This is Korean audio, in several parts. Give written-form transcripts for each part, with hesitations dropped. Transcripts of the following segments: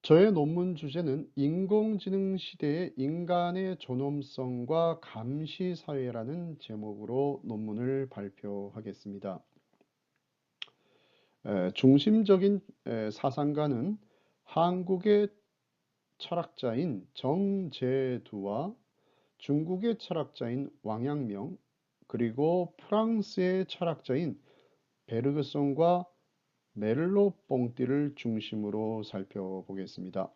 저의 논문 주제는 인공지능 시대의 인간의 존엄성과 감시 사회라는 제목으로 논문을 발표하겠습니다. 중심적인 사상가는 한국의 철학자인 정제두와 중국의 철학자인 왕阳명, 그리고 프랑스의 철학자인 베르그송과 멜로뽕띠를 중심으로 살펴보겠습니다.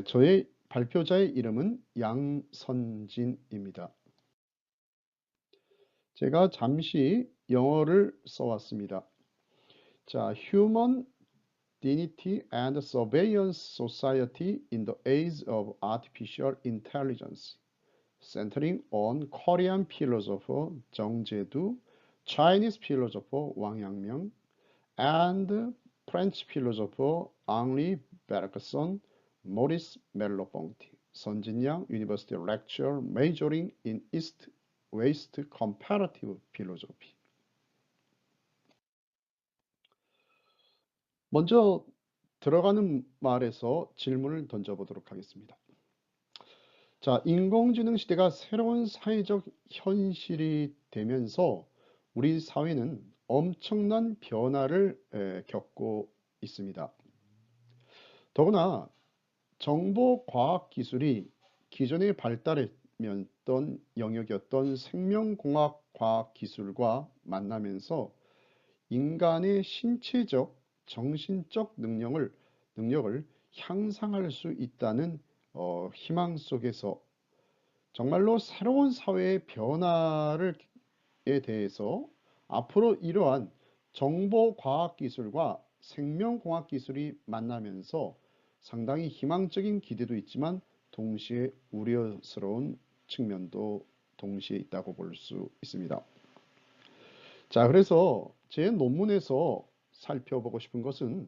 저의 발표자의 이름은 양선진입니다. 제가 잠시 영어를 써왔습니다. 자, Human Dignity and Surveillance Society in the Age of Artificial Intelligence, centering on Korean philosopher Jung Jae-do, Chinese philosopher Wang Yang-myung, and French philosopher Henri Bergson, Maurice Merleau-Ponty, 선진양 University lecturer majoring in East-West comparative philosophy. 먼저 들어가는 말에서 질문을 던져보도록 하겠습니다. 자, 인공지능 시대가 새로운 사회적 현실이 되면서 우리 사회는 엄청난 변화를 겪고 있습니다. 더구나 정보과학기술이 기존에 발달했던 영역이었던 생명공학 과학기술과 만나면서 인간의 신체적, 정신적 능력을 향상할 수 있다는 희망 속에서 정말로 새로운 사회의 변화에 대해서 앞으로 이러한 정보과학기술과 생명공학기술이 만나면서 상당히 희망적인 기대도 있지만 동시에 우려스러운 측면도 동시에 있다고 볼 수 있습니다. 자, 그래서 제 논문에서 살펴보고 싶은 것은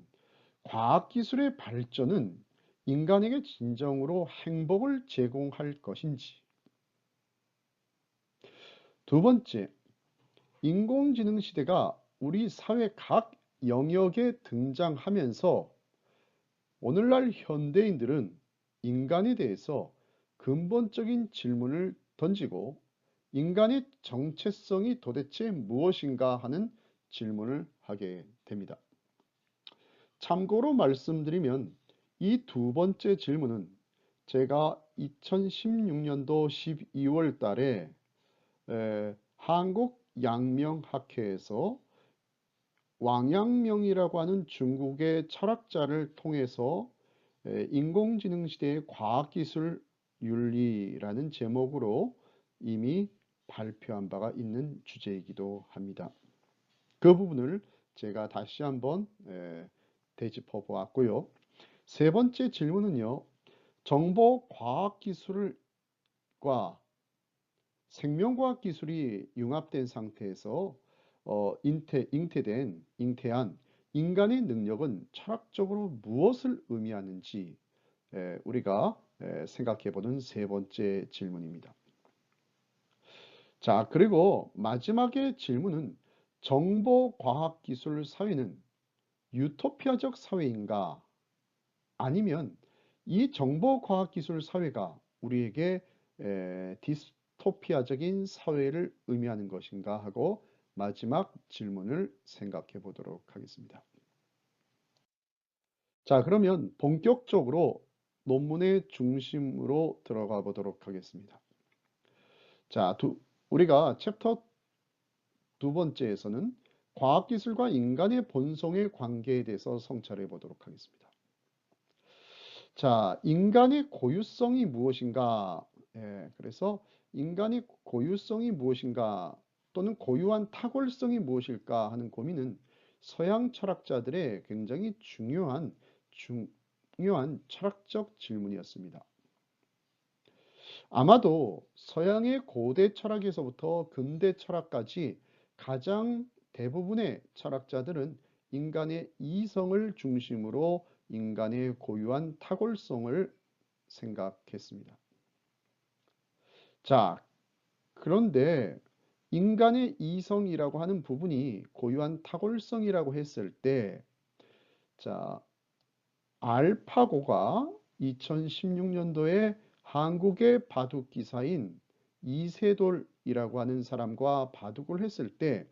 과학기술의 발전은 인간에게 진정으로 행복을 제공할 것인지, 두 번째, 인공지능 시대가 우리 사회 각 영역에 등장하면서 오늘날 현대인들은 인간에 대해서 근본적인 질문을 던지고 인간의 정체성이 도대체 무엇인가 하는 질문을 하게 됩니다. 참고로 말씀드리면 이 두 번째 질문은 제가 2016년도 12월 달에 한국양명학회에서 왕양명이라고 하는 중국의 철학자를 통해서 인공지능 시대의 과학기술 윤리라는 제목으로 이미 발표한 바가 있는 주제이기도 합니다. 그 부분을 제가 다시 한번 되짚어 보았고요. 세 번째 질문은요. 정보과학기술과 생명과학기술이 융합된 상태에서 잉태한 인간의 능력은 철학적으로 무엇을 의미하는지 우리가 생각해 보는 세 번째 질문입니다. 자, 그리고 마지막의 질문은 정보과학기술 사회는 유토피아적 사회인가? 아니면 이 정보과학기술 사회가 우리에게 디스토피아적인 사회를 의미하는 것인가 하고 마지막 질문을 생각해 보도록 하겠습니다. 자, 그러면 본격적으로 논문의 중심으로 들어가 보도록 하겠습니다. 자, 우리가 챕터 두 번째에서는 과학기술과 인간의 본성의 관계에 대해서 성찰해 보도록 하겠습니다. 자, 인간의 고유성이 무엇인가? 그래서 인간의 고유성이 무엇인가 또는 고유한 탁월성이 무엇일까 하는 고민은 서양 철학자들의 굉장히 중요한 철학적 질문이었습니다. 아마도 서양의 고대 철학에서부터 근대 철학까지 가장 대부분의 철학자들은 인간의 이성을 중심으로 인간의 고유한 탁월성을 생각했습니다. 자, 그런데 인간의 이성이라고 하는 부분이 고유한 탁월성이라고 했을 때, 자, 알파고가 2016년도에 한국의 바둑 기사인 이세돌이라고 하는 사람과 바둑을 했을 때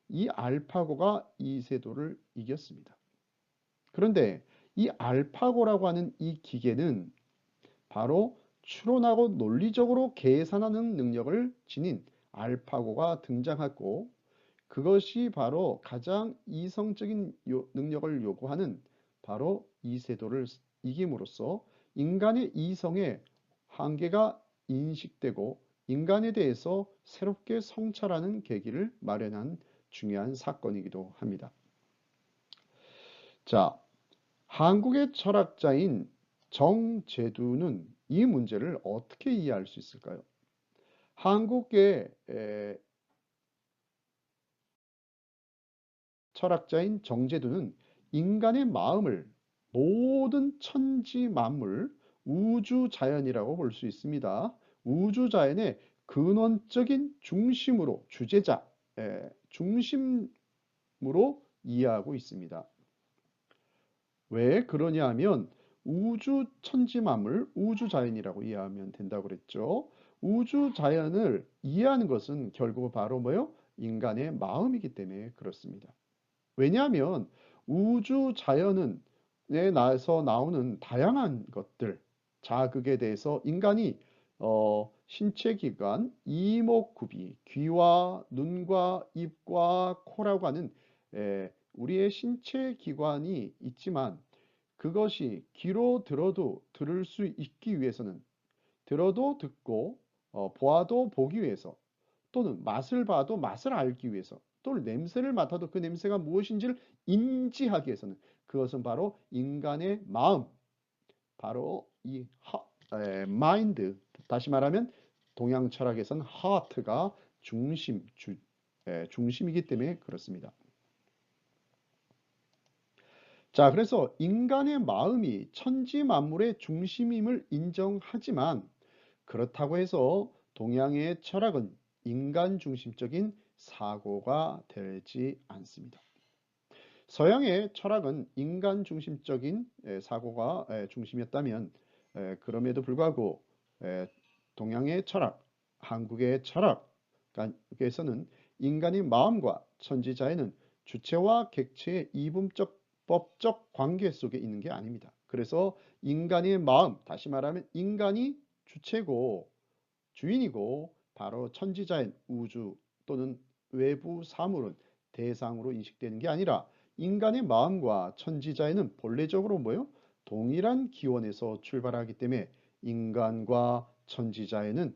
이 알파고가 이세돌을 이겼습니다. 그런데 이 알파고라고 하는 이 기계는 바로 추론하고 논리적으로 계산하는 능력을 지닌 알파고가 등장했고, 그것이 바로 가장 이성적인 능력을 요구하는 바로 이세돌을 이김으로써 인간의 이성의 한계가 인식되고 인간에 대해서 새롭게 성찰하는 계기를 마련한 중요한 사건이기도 합니다. 자, 한국의 철학자인 정제두는 이 문제를 어떻게 이해할 수 있을까요? 한국의 철학자인 정제두는 인간의 마음을 모든 천지 만물, 우주 자연이라고 볼 수 있습니다. 우주 자연의 근원적인 중심으로, 주제자, 중심으로 이해하고 있습니다. 왜 그러냐 하면 우주 천지 만물, 우주 자연이라고 이해하면 된다고 그랬죠. 우주 자연을 이해하는 것은 결국 바로 뭐요? 인간의 마음이기 때문에 그렇습니다. 왜냐하면 우주 자연은 에 나에서 나오는 다양한 것들, 자극에 대해서 인간이 신체 기관, 이목구비, 귀와 눈과 입과 코라고 하는 우리의 신체 기관이 있지만, 그것이 귀로 들어도 들을 수 있기 위해서는 들어도 듣고 보아도 보기 위해서, 또는 맛을 봐도 맛을 알기 위해서, 또는 냄새를 맡아도 그 냄새가 무엇인지를 인지하기 위해서는, 그것은 바로 인간의 마음, 바로 이 마인드, 다시 말하면 동양 철학에서는 하트가 중심이기 때문에 그렇습니다. 자, 그래서 인간의 마음이 천지 만물의 중심임을 인정하지만, 그렇다고 해서 동양의 철학은 인간 중심적인 사고가 되지 않습니다. 서양의 철학은 인간 중심적인 사고가 중심이었다면, 그럼에도 불구하고 동양의 철학, 한국의 철학에서는 인간의 마음과 천지자연은 주체와 객체의 이분적 법적 관계 속에 있는 게 아닙니다. 그래서 인간의 마음, 다시 말하면 인간이 주체고 주인이고, 바로 천지자연, 우주 또는 외부 사물은 대상으로 인식되는 게 아니라, 인간의 마음과 천지자연은 본래적으로 뭐요? 동일한 기원에서 출발하기 때문에 인간과 천지자연은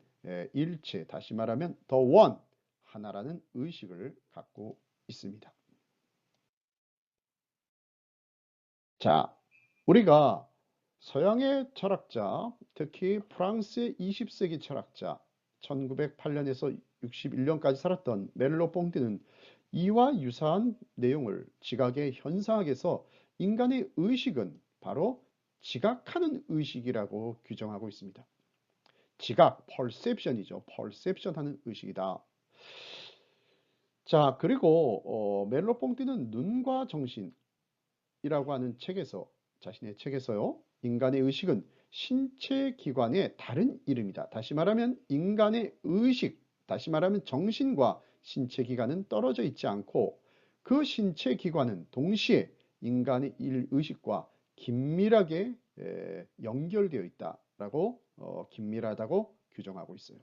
일체, 다시 말하면 더 원, 하나라는 의식을 갖고 있습니다. 자, 우리가 서양의 철학자, 특히 프랑스의 20세기 철학자, 1908년에서 61년까지 살았던 멜로 퐁티는 이와 유사한 내용을 지각의 현상학에서 인간의 의식은 바로 지각하는 의식이라고 규정하고 있습니다. 지각, perception이죠. perception 하는 의식이다. 자, 그리고 멜로 퐁티는 눈과 정신이라고 하는 책에서, 자신의 책에서요, 인간의 의식은 신체 기관의 다른 이름이다. 다시 말하면 인간의 의식, 다시 말하면 정신과 신체 기관은 떨어져 있지 않고, 그 신체 기관은 동시에 인간의 의식과 긴밀하게 연결되어 있다라고 긴밀하다고 규정하고 있어요.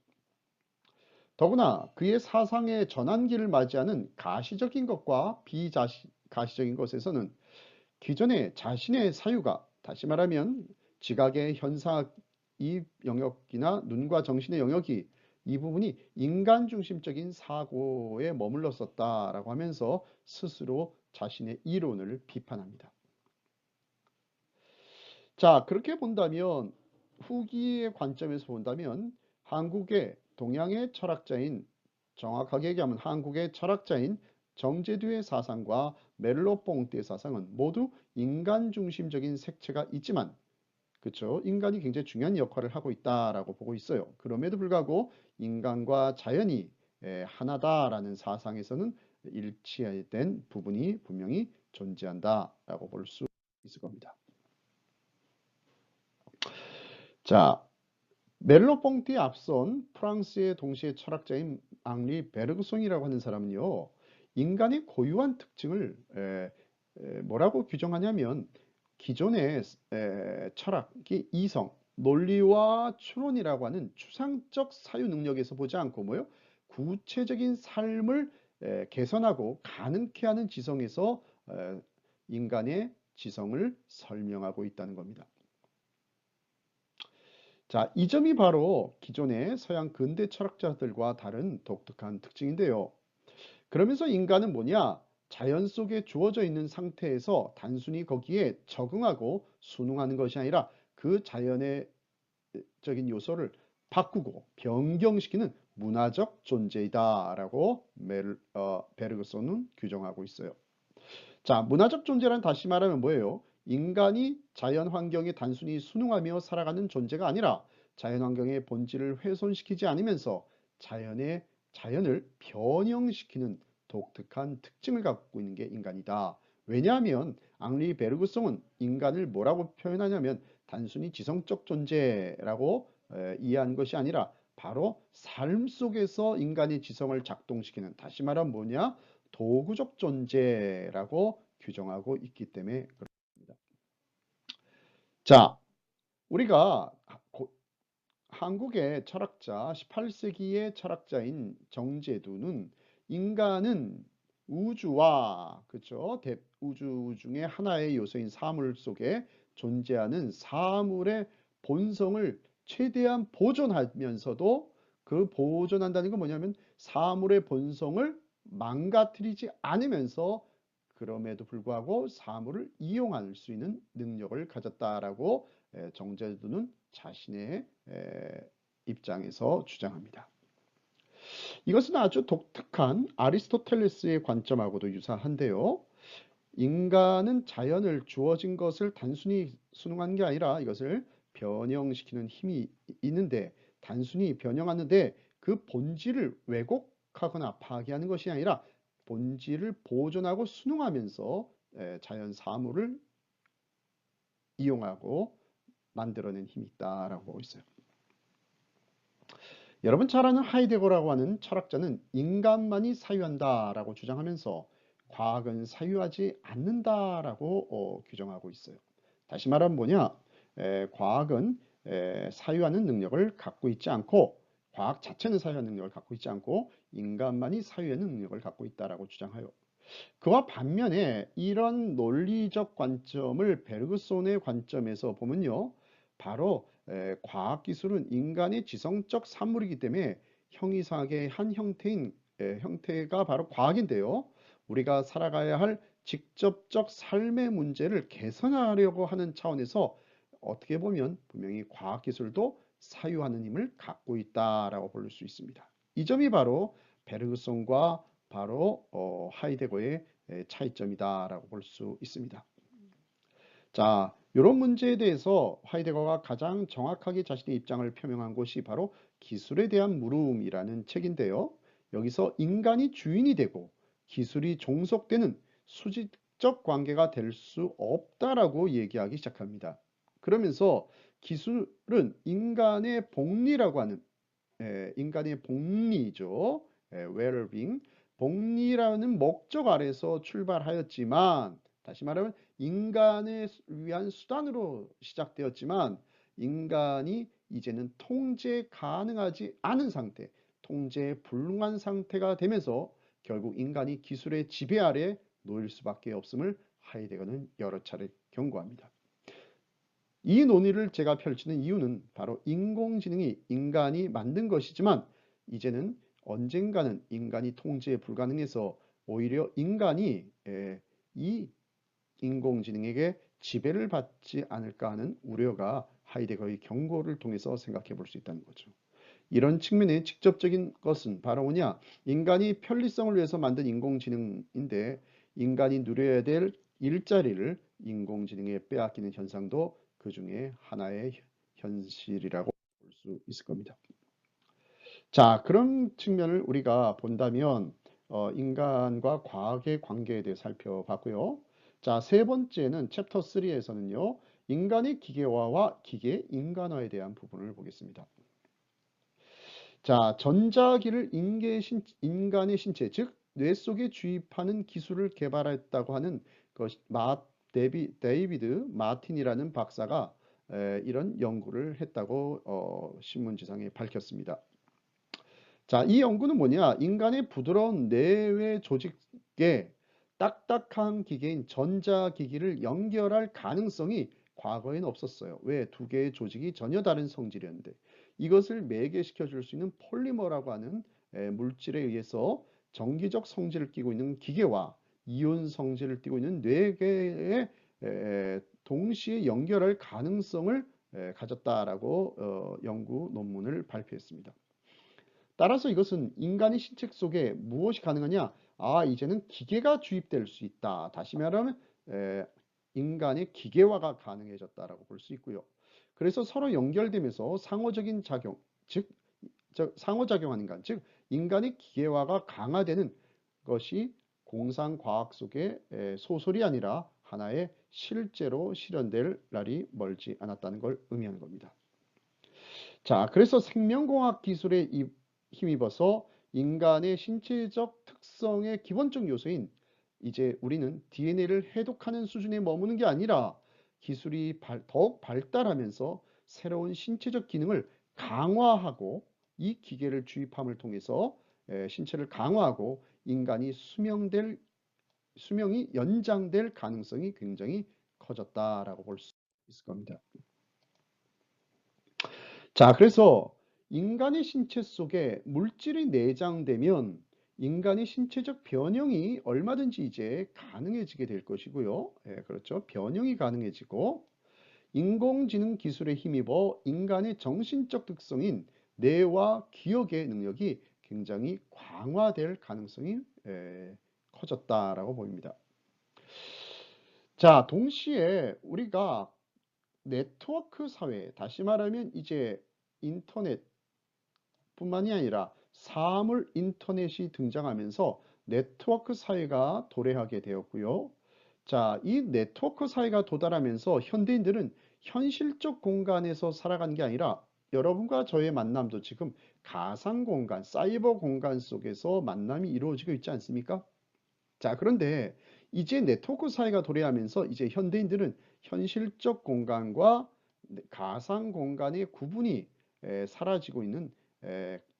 더구나 그의 사상의 전환기를 맞이하는 가시적인 것과 비가시적인 것에서는 기존의 자신의 사유가, 다시 말하면 지각의 현상, 이 영역이나 눈과 정신의 영역이, 이 부분이 인간 중심적인 사고에 머물렀었다라고 하면서 스스로 자신의 이론을 비판합니다. 자, 그렇게 본다면, 후기의 관점에서 본다면 한국의 동양의 철학자인, 정확하게 얘기하면 한국의 철학자인 정제두의 사상과 멜로뽕띠의 사상은 모두 인간 중심적인 색채가 있지만, 그렇죠, 인간이 굉장히 중요한 역할을 하고 있다라고 보고 있어요. 그럼에도 불구하고 인간과 자연이 하나다라는 사상에서는 일치된 부분이 분명히 존재한다라고 볼 수 있을 겁니다. 자, 멜로뽕티에 앞선 프랑스의 동시에 철학자인 앙리 베르그송이라고 하는 사람은요, 인간의 고유한 특징을 뭐라고 규정하냐면 기존의 철학이 이성, 논리와 추론이라고 하는 추상적 사유 능력에서 보지 않고 뭐요? 구체적인 삶을 개선하고 가능케 하는 지성에서 인간의 지성을 설명하고 있다는 겁니다. 자, 이 점이 바로 기존의 서양 근대 철학자들과 다른 독특한 특징인데요. 그러면서 인간은 뭐냐? 자연 속에 주어져 있는 상태에서 단순히 거기에 적응하고 순응하는 것이 아니라 그 자연의 적인 요소를 바꾸고 변경시키는 문화적 존재이다라고 베르그손은 규정하고 있어요. 자, 문화적 존재란 다시 말하면 뭐예요? 인간이 자연 환경에 단순히 순응하며 살아가는 존재가 아니라 자연 환경의 본질을 훼손시키지 않으면서 자연을 변형시키는 독특한 특징을 갖고 있는 게 인간이다. 왜냐하면 앙리 베르그송은 인간을 뭐라고 표현하냐면 단순히 지성적 존재라고 이해한 것이 아니라 바로 삶 속에서 인간의 지성을 작동시키는, 다시 말하면 뭐냐? 도구적 존재라고 규정하고 있기 때문에 그렇습니다. 자, 우리가 한국의 철학자, 18세기의 철학자인 정제두는 인간은 우주와, 그렇죠? 우주 중에 하나의 요소인 사물 속에 존재하는 사물의 본성을 최대한 보존하면서도, 그 보존한다는 건 뭐냐면 사물의 본성을 망가뜨리지 않으면서 그럼에도 불구하고 사물을 이용할 수 있는 능력을 가졌다라고 정제두는 자신의 입장에서 주장합니다. 이것은 아주 독특한 아리스토텔레스의 관점하고도 유사한데요. 인간은 자연을 주어진 것을 단순히 순응하는 게 아니라 이것을 변형시키는 힘이 있는데, 단순히 변형하는데 그 본질을 왜곡하거나 파괴하는 것이 아니라 본질을 보존하고 순응하면서 자연 사물을 이용하고 만들어낸 힘이 있다라고 보고 있어요. 여러분 잘 아는 하이데거라고 하는 철학자는 인간만이 사유한다라고 주장하면서 과학은 사유하지 않는다라고 규정하고 있어요. 다시 말하면 뭐냐? 과학은 사유하는 능력을 갖고 있지 않고, 과학 자체는 사유하는 능력을 갖고 있지 않고 인간만이 사유하는 능력을 갖고 있다라고 주장하여, 그와 반면에 이런 논리적 관점을 베르그손의 관점에서 보면요, 바로 과학기술은 인간의 지성적 산물이기 때문에 형이상학의 한 형태가 바로 과학인데요, 우리가 살아가야 할 직접적 삶의 문제를 개선하려고 하는 차원에서 어떻게 보면 분명히 과학기술도 사유하는 힘을 갖고 있다라고 볼 수 있습니다. 이 점이 바로 베르그손과 바로 하이데거의 차이점이다라고 볼 수 있습니다. 자, 이런 문제에 대해서 하이데거가 가장 정확하게 자신의 입장을 표명한 것이 바로 기술에 대한 물음이라는 책인데요. 여기서 인간이 주인이 되고 기술이 종속되는 수직적 관계가 될 수 없다라고 얘기하기 시작합니다. 그러면서 기술은 인간의 복리라고 하는, 인간의 복리죠. well-being, 복리라는 목적 아래서 출발하였지만, 다시 말하면 인간을 위한 수단으로 시작되었지만 인간이 이제는 통제 가능하지 않은 상태, 통제 불능한 상태가 되면서 결국 인간이 기술의 지배 아래 놓일 수밖에 없음을 하이데거는 여러 차례 경고합니다. 이 논의를 제가 펼치는 이유는 바로 인공지능이 인간이 만든 것이지만 이제는 언젠가는 인간이 통제에 불가능해서 오히려 인간이 이 인공지능에게 지배를 받지 않을까 하는 우려가 하이데거의 경고를 통해서 생각해 볼 수 있다는 거죠. 이런 측면의 직접적인 것은 바로 뭐냐? 인간이 편리성을 위해서 만든 인공지능인데 인간이 누려야 될 일자리를 인공지능에 빼앗기는 현상도 그 중에 하나의 현실이라고 볼 수 있을 겁니다. 자, 그런 측면을 우리가 본다면 인간과 과학의 관계에 대해 살펴봤고요. 자, 세 번째는 챕터 3에서는요. 인간의 기계화와 기계 인간화에 대한 부분을 보겠습니다. 자, 전자기를 인간의 신체, 즉 뇌 속에 주입하는 기술을 개발했다고 하는 것이 데이비드 마틴이라는 박사가 이런 연구를 했다고 신문지상에 밝혔습니다. 자, 이 연구는 뭐냐? 인간의 부드러운 내외 조직에 딱딱한 기계인 전자기기를 연결할 가능성이 과거에는 없었어요. 왜? 두 개의 조직이 전혀 다른 성질이었는데 이것을 매개시켜 줄 수 있는 폴리머라고 하는 물질에 의해서 정기적 성질을 띠고 있는 기계와 이온 성질을 띠고 있는 네 개의 동시에 연결할 가능성을 가졌다라고 연구 논문을 발표했습니다. 따라서 이것은 인간의 신체 속에 무엇이 가능하냐? 아, 이제는 기계가 주입될 수 있다. 다시 말하면 인간의 기계화가 가능해졌다라고 볼 수 있고요. 그래서 서로 연결되면서 상호적인 작용, 즉 상호작용하는 것, 즉 인간의 기계화가 강화되는 것이 공상과학 속의 소설이 아니라 하나의 실제로 실현될 날이 멀지 않았다는 걸 의미하는 겁니다. 자, 그래서 생명공학 기술에 힘입어서 인간의 신체적 특성의 기본적 요소인 이제 우리는 DNA를 해독하는 수준에 머무는 게 아니라 기술이 더욱 발달하면서 새로운 신체적 기능을 강화하고 이 기계를 주입함을 통해서 신체를 강화하고 인간이 수명이 연장될 가능성이 굉장히 커졌다라고 볼 수 있을 겁니다. 자, 그래서 인간의 신체 속에 물질이 내장되면 인간의 신체적 변형이 얼마든지 이제 가능해지게 될 것이고요. 그렇죠. 변형이 가능해지고 인공지능 기술에 힘입어 인간의 정신적 특성인 뇌와 기억의 능력이 굉장히 강화될 가능성이 커졌다라고 보입니다. 자, 동시에 우리가 네트워크 사회, 다시 말하면 이제 인터넷 뿐만이 아니라 사물 인터넷이 등장하면서 네트워크 사회가 도래하게 되었고요. 자, 이 네트워크 사회가 도달하면서 현대인들은 현실적 공간에서 살아가는 게 아니라 여러분과 저의 만남도 지금 가상 공간, 사이버 공간 속에서 만남이 이루어지고 있지 않습니까? 자, 그런데 이제 네트워크 사회가 도래하면서 이제 현대인들은 현실적 공간과 가상 공간의 구분이 사라지고 있는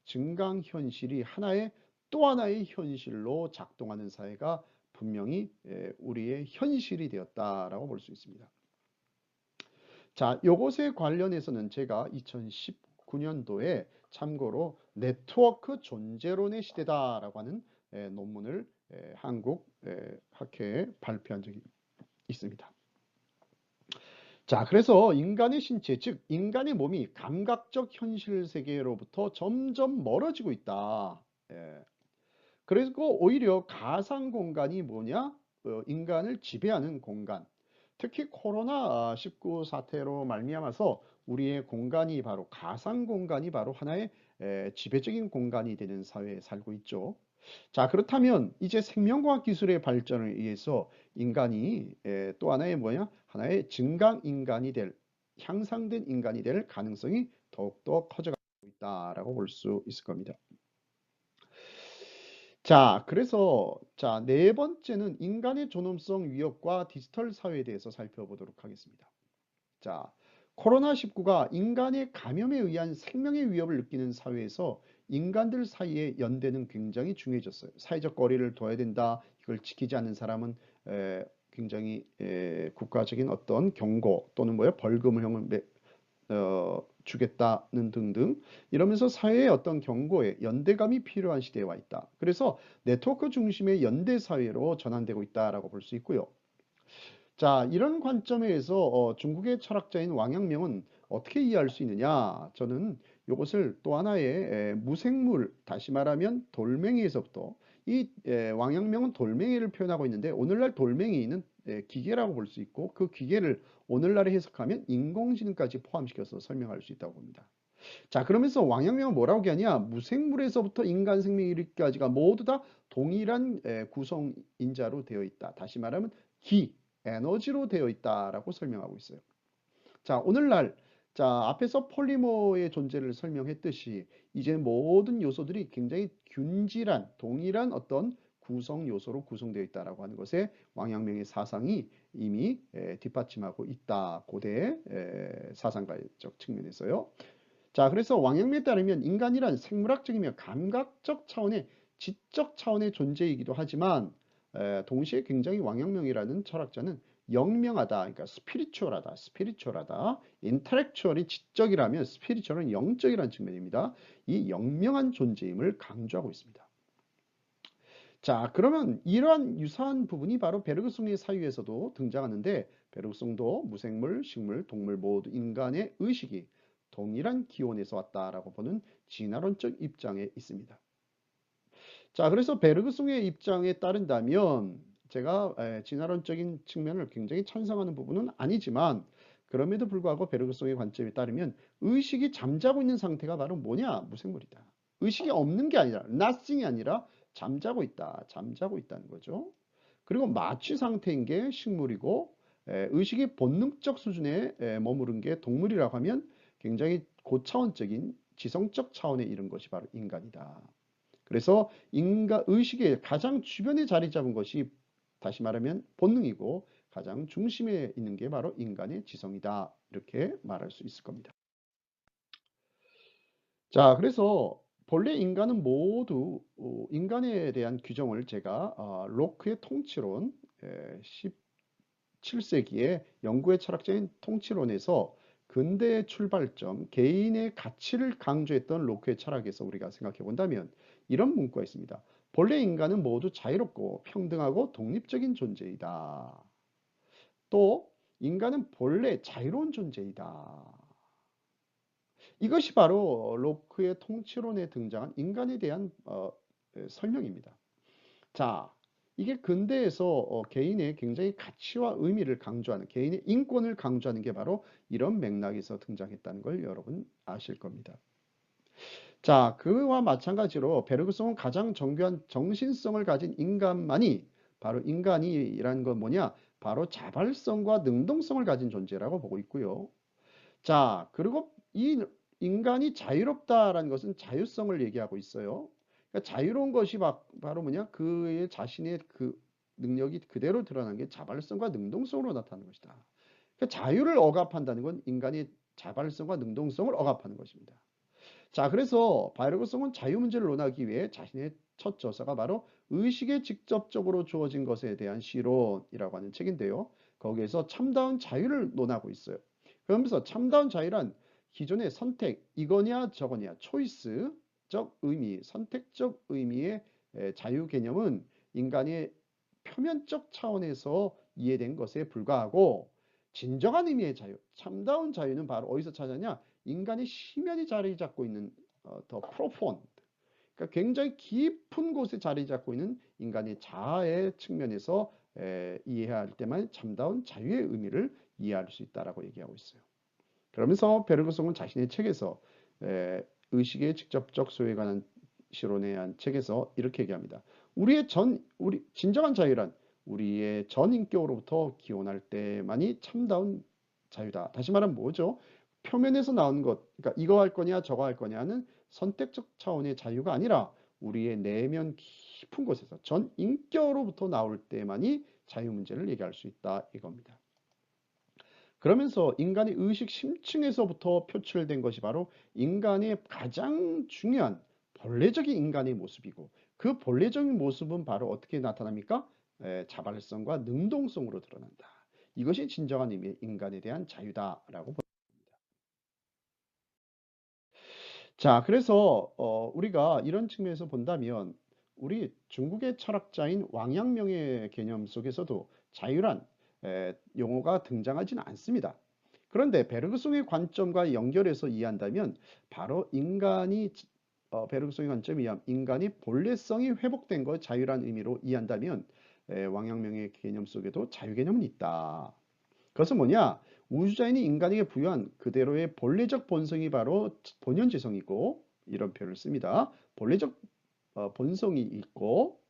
증강현실이 또 하나의 현실로 작동하는 사회가 분명히 우리의 현실이 되었다라고 볼 수 있습니다. 자, 요것에 관련해서는 제가 2019년도에 참고로 네트워크 존재론의 시대다라고 하는 논문을 한국 학회에 발표한 적이 있습니다. 자, 그래서 인간의 신체, 즉 인간의 몸이 감각적 현실 세계로부터 점점 멀어지고 있다. 그리고 오히려 가상 공간이 뭐냐? 인간을 지배하는 공간. 특히 코로나19 사태로 말미암아서 우리의 공간이 바로 가상 공간이 바로 하나의 지배적인 공간이 되는 사회에 살고 있죠. 자, 그렇다면 이제 생명과학 기술의 발전을 의해서 인간이 또 하나의 하나의 증강 인간이 향상된 인간이 될 가능성이 더욱더 커져가고 있다라고 볼 수 있을 겁니다. 자, 그래서 네 번째는 인간의 존엄성 위협과 디지털 사회에 대해서 살펴보도록 하겠습니다. 자, 코로나19가 인간의 감염에 의한 생명의 위협을 느끼는 사회에서 인간들 사이의 연대는 굉장히 중요해졌어요. 사회적 거리를 둬야 된다. 이걸 지키지 않는 사람은 굉장히 국가적인 어떤 경고 또는 벌금형을 주겠다는 등등 이러면서 사회의 어떤 경고에 연대감이 필요한 시대에 와 있다. 그래서 네트워크 중심의 연대 사회로 전환되고 있다라고 볼 수 있고요. 자, 이런 관점에서 중국의 철학자인 왕陽明은 어떻게 이해할 수 있느냐? 저는 이것을 또 하나의 무생물, 다시 말하면 돌멩이에서부터 왕陽明은 돌멩이를 표현하고 있는데 오늘날 돌멩이는 기계라고 볼 수 있고 그 기계를 오늘날에 해석하면 인공지능까지 포함시켜서 설명할 수 있다고 봅니다. 자, 그러면서 왕陽明은 뭐라고 하냐? 무생물에서부터 인간 생명에 이르기까지가 모두 다 동일한 구성인자로 되어 있다. 다시 말하면 에너지로 되어 있다라고 설명하고 있어요. 자, 오늘날 자, 앞에서 폴리머의 존재를 설명했듯이 이제 모든 요소들이 굉장히 균질한 동일한 어떤 구성 요소로 구성되어 있다라고 하는 것에 왕陽明의 사상이 이미 뒷받침하고 있다. 고대 사상가적 측면에서요. 자, 그래서 왕陽明에 따르면 인간이란 생물학적이며 감각적 차원의 지적 차원의 존재이기도 하지만 동시에 굉장히 왕陽明이라는 철학자는 영명하다, 그러니까 스피리추얼하다, 인텔렉추얼이 지적이라면 스피리추얼은 영적이라는 측면입니다. 이 영명한 존재임을 강조하고 있습니다. 자, 그러면 이러한 유사한 부분이 바로 베르그송의 사유에서도 등장하는데 베르그송도 무생물, 식물, 동물 모두 인간의 의식이 동일한 기원에서 왔다라고 보는 진화론적 입장에 있습니다. 자, 그래서 베르그송의 입장에 따른다면 제가 진화론적인 측면을 굉장히 찬성하는 부분은 아니지만 그럼에도 불구하고 베르그송의 관점에 따르면 의식이 잠자고 있는 상태가 바로 뭐냐? 무생물이다. 의식이 없는 게 아니라 nothing이 아니라 잠자고 있다. 잠자고 있다는 거죠. 그리고 마취 상태인 게 식물이고 의식이 본능적 수준에 머무른 게 동물이라고 하면 굉장히 고차원적인 지성적 차원에 이른 것이 바로 인간이다. 그래서 인간 의식의 가장 주변에 자리 잡은 것이 다시 말하면 본능이고 가장 중심에 있는 게 바로 인간의 지성이다. 이렇게 말할 수 있을 겁니다. 자, 그래서 본래 인간은 모두 인간에 대한 규정을 제가 로크의 통치론 17세기의 영국의 철학자인 통치론에서 근대의 출발점, 개인의 가치를 강조했던 로크의 철학에서 우리가 생각해 본다면 이런 문구가 있습니다. 본래 인간은 모두 자유롭고 평등하고 독립적인 존재이다. 또 인간은 본래 자유로운 존재이다. 이것이 바로 로크의 통치론에 등장한 인간에 대한 설명입니다. 자, 이게 근대에서 개인의 굉장히 가치와 의미를 강조하는 개인의 인권을 강조하는 게 바로 이런 맥락에서 등장했다는 걸 여러분 아실 겁니다. 자, 그와 마찬가지로 베르그송은 가장 정교한 정신성을 가진 인간만이 바로 인간이란 건 뭐냐? 바로 자발성과 능동성을 가진 존재라고 보고 있고요. 자, 그리고 이 인간이 자유롭다라는 것은 자유성을 얘기하고 있어요. 그러니까 자유로운 것이 바로 뭐냐? 그의 자신의 그 능력이 그대로 드러난 게 자발성과 능동성으로 나타나는 것이다. 그러니까 자유를 억압한다는 건 인간의 자발성과 능동성을 억압하는 것입니다. 자, 그래서 바이러그성은 자유 문제를 논하기 위해 자신의 첫 저서가 바로 의식에 직접적으로 주어진 것에 대한 시론이라고 하는 책인데요. 거기에서 참다운 자유를 논하고 있어요. 그러면서 참다운 자유란 기존의 선택, 이거냐 저거냐, 초이스적 의미, 선택적 의미의 자유 개념은 인간의 표면적 차원에서 이해된 것에 불과하고 진정한 의미의 자유, 참다운 자유는 바로 어디서 찾았냐? 인간의 심연이 자리 잡고 있는 더 profound, 그러니까 굉장히 깊은 곳에 자리 잡고 있는 인간의 자아의 측면에서 이해해야 할 때만 참다운 자유의 의미를 이해할 수 있다라고 얘기하고 있어요. 그러면서 베르그송은 자신의 책에서 의식의 직접적 소유에 관한 실론에 대한 책에서 이렇게 얘기합니다. 우리 진정한 자유란 우리의 전인격으로부터 기원할 때만이 참다운 자유다. 다시 말하면 뭐죠? 표면에서 나온 것, 그러니까 이거 할 거냐 저거 할 거냐는 선택적 차원의 자유가 아니라 우리의 내면 깊은 곳에서 전인격으로부터 나올 때만이 자유 문제를 얘기할 수 있다 이겁니다. 그러면서 인간의 의식 심층에서부터 표출된 것이 바로 인간의 가장 중요한 본래적인 인간의 모습이고 그 본래적인 모습은 바로 어떻게 나타납니까? 자발성과 능동성으로 드러난다. 이것이 진정한 의미의 인간에 대한 자유다라고 봅니다. 자, 그래서 우리가 이런 측면에서 본다면 우리 중국의 철학자인 왕陽明의 개념 속에서도 자유란 용어가 등장하지는 않습니다. 그런데 베르그송의 관점과 연결해서 이해한다면 바로 베르그송의 관점에 의하면 인간이 본래성이 회복된 것 자유란 의미로 이해한다면 왕陽明의 개념 속에도 자유 개념은 있다. 그것은 뭐냐? 우주자인이 인간에게 부여한 그대로의 본래적 본성이 바로 본연지성이고 이런 표현을 씁니다. 본래적 본성이 있고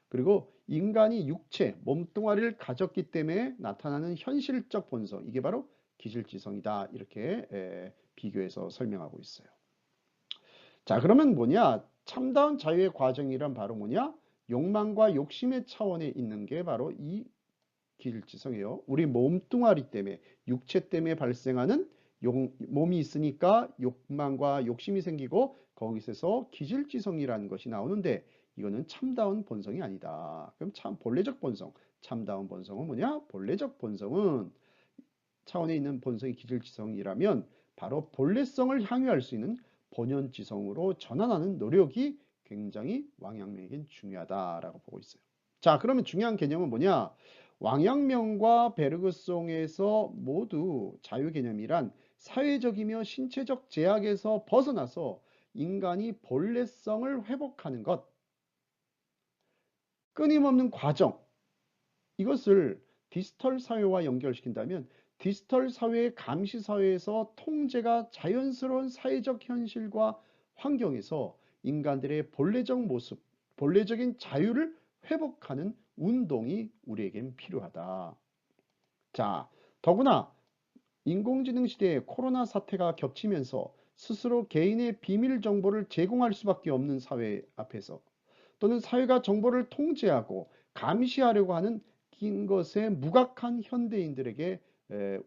그리고 인간이 육체, 몸뚱아리를 가졌기 때문에 나타나는 현실적 본성 이게 바로 기질지성이다. 이렇게 비교해서 설명하고 있어요. 자, 그러면 뭐냐? 참다운 자유의 과정이란 바로 뭐냐? 욕망과 욕심의 차원에 있는 게 바로 이 기질지성이에요. 우리 몸뚱아리 때문에, 육체 때문에 발생하는 몸이 있으니까 욕망과 욕심이 생기고 거기서 기질지성이라는 것이 나오는데 이거는 참다운 본성이 아니다. 그럼 본래적 본성, 참다운 본성은 뭐냐? 본래적 본성은 차원에 있는 본성이 기질지성이라면 바로 본래성을 향유할 수 있는 본연지성으로 전환하는 노력이 굉장히 왕陽明에겐 중요하다라고 보고 있어요. 자, 그러면 중요한 개념은 뭐냐? 왕陽明과 베르그송에서 모두 자유 개념이란 사회적이며 신체적 제약에서 벗어나서 인간이 본래성을 회복하는 것, 끊임없는 과정, 이것을 디지털 사회와 연결시킨다면 디지털 사회의 감시 사회에서 통제가 자연스러운 사회적 현실과 환경에서 인간들의 본래적 모습, 본래적인 자유를 회복하는 운동이 우리에겐 필요하다. 자, 더구나 인공지능 시대에 코로나 사태가 겹치면서 스스로 개인의 비밀 정보를 제공할 수밖에 없는 사회 앞에서 또는 사회가 정보를 통제하고 감시하려고 하는 긴 것에 무각한 현대인들에게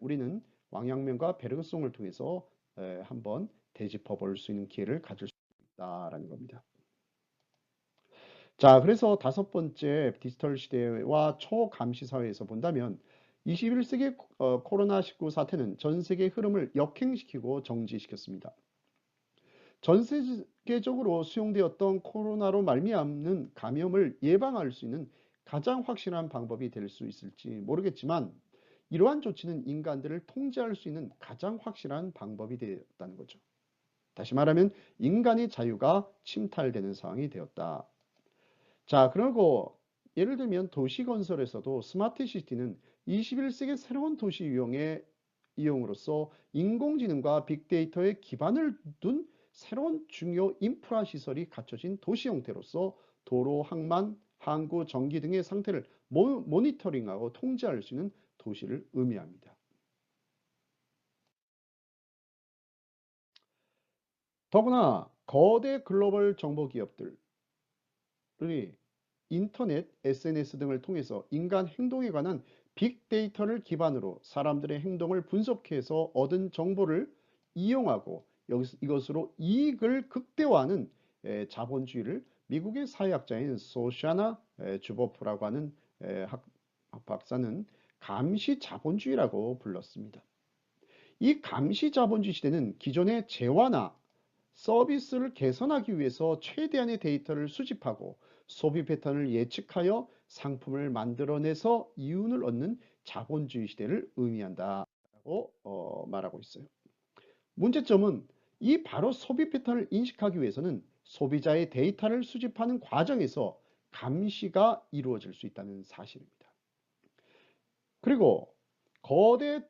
우리는 왕陽明과 베르그송을 통해서 한번 되짚어 볼 수 있는 기회를 가질 수 있다라는 겁니다. 자, 그래서 다섯 번째 디지털 시대와 초감시 사회에서 본다면 21세기 코로나19 사태는 전 세계 흐름을 역행시키고 정지시켰습니다. 전 세계적으로 수용되었던 코로나로 말미암는 감염을 예방할 수 있는 가장 확실한 방법이 될 수 있을지 모르겠지만 이러한 조치는 인간들을 통제할 수 있는 가장 확실한 방법이 되었다는 거죠. 다시 말하면 인간의 자유가 침탈되는 상황이 되었다. 자, 그리고 예를 들면 도시 건설에서도 스마트 시티는 21세기 새로운 도시 이용으로서 인공지능과 빅데이터의 기반을 둔 새로운 중요 인프라 시설이 갖춰진 도시 형태로서 도로, 항만, 항구, 전기 등의 상태를 모니터링하고 통제할 수 있는 도시를 의미합니다. 더구나 거대 글로벌 정보 기업들이 인터넷, SNS 등을 통해서 인간 행동에 관한 빅데이터를 기반으로 사람들의 행동을 분석해서 얻은 정보를 이용하고 이것으로 이익을 극대화하는 자본주의를 미국의 사회학자인 소샤나 주보프라고 하는 박사는 감시 자본주의라고 불렀습니다. 이 감시 자본주의 시대는 기존의 재화나 서비스를 개선하기 위해서 최대한의 데이터를 수집하고 소비 패턴을 예측하여 상품을 만들어내서 이윤을 얻는 자본주의 시대를 의미한다라고 말하고 있어요. 문제점은 이 바로 소비 패턴을 인식하기 위해서는 소비자의 데이터를 수집하는 과정에서 감시가 이루어질 수 있다는 사실입니다. 그리고 거대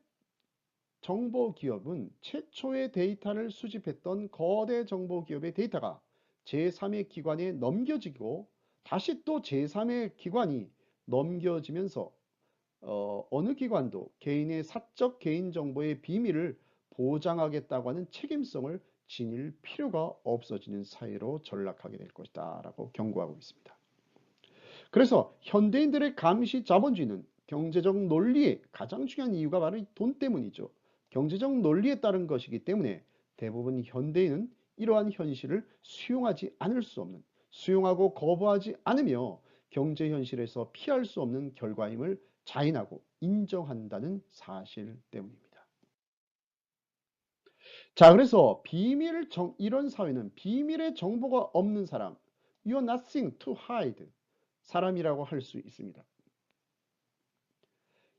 정보기업은 최초의 데이터를 수집했던 거대 정보기업의 데이터가 제3의 기관에 넘겨지고 다시 또 제3의 기관이 넘겨지면서 어느 기관도 개인의 사적 개인정보의 비밀을 보장하겠다고 하는 책임성을 지닐 필요가 없어지는 사회로 전락하게 될 것이다 라고 경고하고 있습니다. 그래서 현대인들의 감시 자본주의는 경제적 논리의 가장 중요한 이유가 바로 돈 때문이죠. 경제적 논리에 따른 것이기 때문에 대부분 현대인은 이러한 현실을 수용하지 않을 수 없는, 수용하고 거부하지 않으며 경제 현실에서 피할 수 없는 결과임을 자인하고 인정한다는 사실 때문입니다. 자, 그래서 이런 사회는 비밀의 정보가 없는 사람, you are nothing to hide 사람이라고 할 수 있습니다.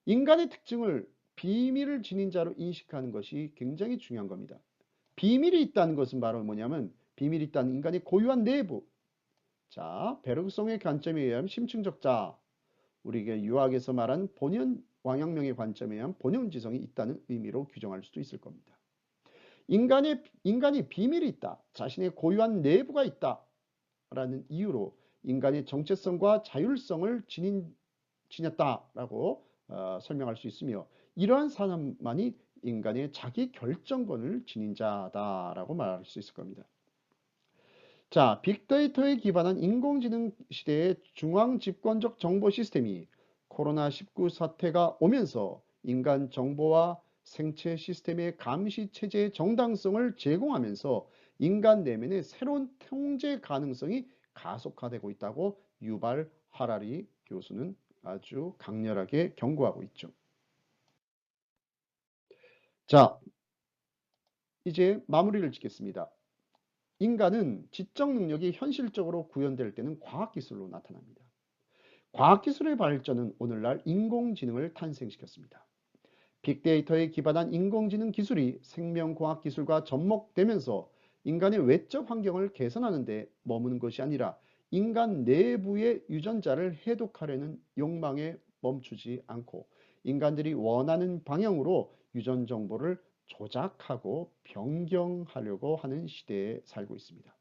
인간의 특징을 비밀을 지닌 자로 인식하는 것이 굉장히 중요한 겁니다. 비밀이 있다는 것은 바로 뭐냐면 비밀이 있다는 인간의 고유한 내부. 자, 베르그송의 관점에 의하면 심층적 자, 우리가 유학에서 말한 본연 왕陽明의 관점에 의한 본연지성이 있다는 의미로 규정할 수도 있을 겁니다. 인간이 비밀이 있다. 자신의 고유한 내부가 있다. 라는 이유로 인간의 정체성과 자율성을 지녔다라고 설명할 수 있으며 이러한 사람만이 인간의 자기 결정권을 지닌 자다라고 말할 수 있을 겁니다. 자, 빅데이터에 기반한 인공지능 시대의 중앙 집권적 정보 시스템이 코로나19 사태가 오면서 인간 정보와 생체 시스템의 감시 체제의 정당성을 제공하면서 인간 내면의 새로운 통제 가능성이 가속화되고 있다고 유발 하라리 교수는 아주 강렬하게 경고하고 있죠. 자, 이제 마무리를 짓겠습니다. 인간은 지적 능력이 현실적으로 구현될 때는 과학기술로 나타납니다. 과학기술의 발전은 오늘날 인공지능을 탄생시켰습니다. 빅데이터에 기반한 인공지능 기술이 생명과학 기술과 접목되면서 인간의 외적 환경을 개선하는 데 머무는 것이 아니라 인간 내부의 유전자를 해독하려는 욕망에 멈추지 않고 인간들이 원하는 방향으로 유전 정보를 조작하고 변경하려고 하는 시대에 살고 있습니다.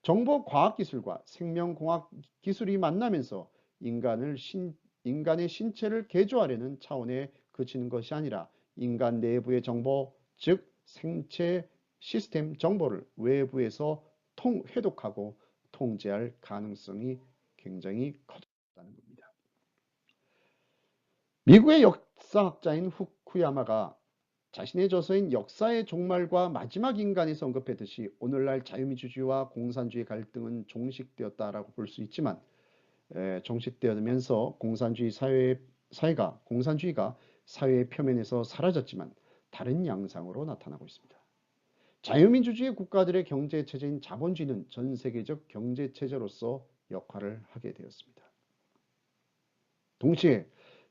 정보과학기술과 생명공학 기술이 만나면서 인간의 신체를 개조하려는 차원에 그치는 것이 아니라 인간 내부의 정보, 즉 생체 시스템 정보를 외부에서 해독하고 통제할 가능성이 굉장히 커졌다는 겁니다. 미국의 역사학자인 후쿠야마가 자신의 저서인 역사의 종말과 마지막 인간에서 언급했듯이 오늘날 자유민주주의와 공산주의 갈등은 종식되었다라고 볼 수 있지만 종식되면서 공산주의가 사회의 표면에서 사라졌지만 다른 양상으로 나타나고 있습니다. 자유민주주의 국가들의 경제체제인 자본주의는 전 세계적 경제체제로서 역할을 하게 되었습니다. 동시에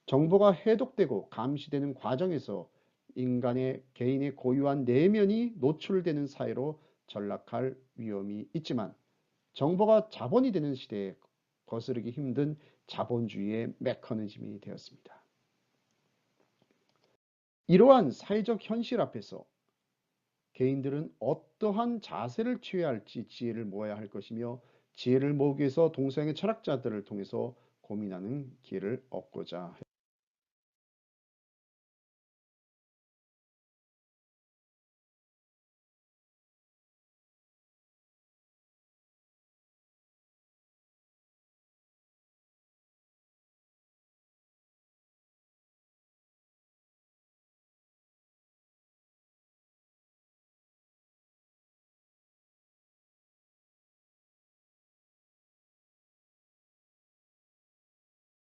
정보가 해독되고 감시되는 과정에서 개인의 고유한 내면이 노출되는 사회로 전락할 위험이 있지만 정보가 자본이 되는 시대에 거스르기 힘든 자본주의의 메커니즘이 되었습니다. 이러한 사회적 현실 앞에서 개인들은 어떠한 자세를 취해야 할지 지혜를 모아야 할 것이며 지혜를 모으기 위해서 동서양의 철학자들을 통해서 고민하는 기회를 얻고자